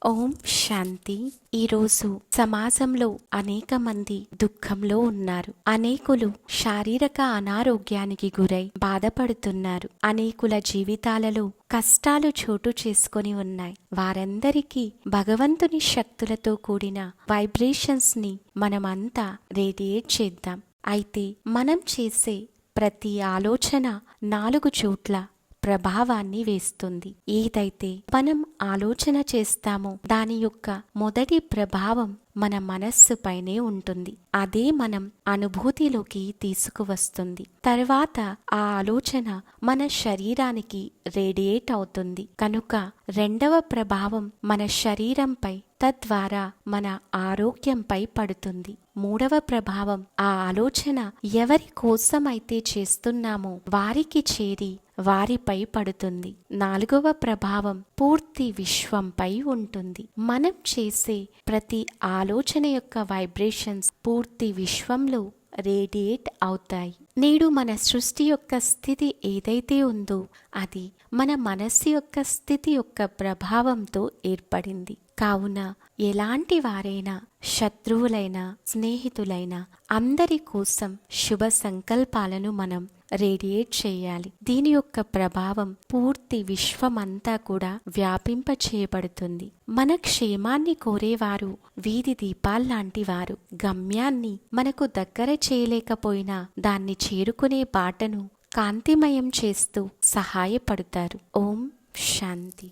ఓం శాంతి. ఈరోజు సమాజంలో అనేక మంది దుఃఖంలో ఉన్నారు. అనేకులు శారీరక అనారోగ్యానికి గురై బాధపడుతున్నారు. అనేకుల జీవితాలలో కష్టాలు చోటు చేసుకొని ఉన్నాయి. వారందరికీ భగవంతుని శక్తులతో కూడిన వైబ్రేషన్స్ ని మనమంతా రేడియేట్ చేద్దాం. అయితే మనం చేసే ప్రతి ఆలోచన 4 చోట్ల ప్రభావాన్ని వేస్తుంది. ఏదైతే మనం ఆలోచన చేస్తామో దాని యొక్క మొదటి ప్రభావం మన మనస్సుపైనే ఉంటుంది. అదే మనం అనుభూతిలోకి తీసుకువస్తుంది. తర్వాత ఆ ఆలోచన మన శరీరానికి రేడియేట్ అవుతుంది. కనుక రెండవ ప్రభావం మన శరీరంపై, తద్వారా మన ఆరోగ్యంపై పడుతుంది. మూడవ ప్రభావం ఆ ఆలోచన ఎవరి కోసమైతే చేస్తున్నామో వారికి చేరి వారిపై పడుతుంది. 4వ ప్రభావం పూర్తి విశ్వంపై ఉంటుంది. మనం చేసే ప్రతి ఆలోచన యొక్క వైబ్రేషన్స్ పూర్తి విశ్వంలో రేడియేట్ అవుతాయి. నేడు మన సృష్టి యొక్క స్థితి ఏదైతే ఉందో అది మన మనస్సు యొక్క స్థితి యొక్క ప్రభావంతో ఏర్పడింది. కావున ఎలాంటి వారైనా, శత్రువులైనా, స్నేహితులైనా అందరి కోసం శుభ సంకల్పాలను మనం రేడియేట్ చేయాలి. దీని యొక్క ప్రభావం పూర్తి విశ్వమంతా కూడా వ్యాపింప చేయబడుతుంది. మన క్షేమాన్ని కోరేవారు వీధి దీపాల్లాంటి వారు. గమ్యాన్ని మనకు దగ్గర చేయలేకపోయినా దాన్ని చేరుకునే బాటను కాంతిమయం చేస్తూ సహాయపడతారు. ఓం శాంతి.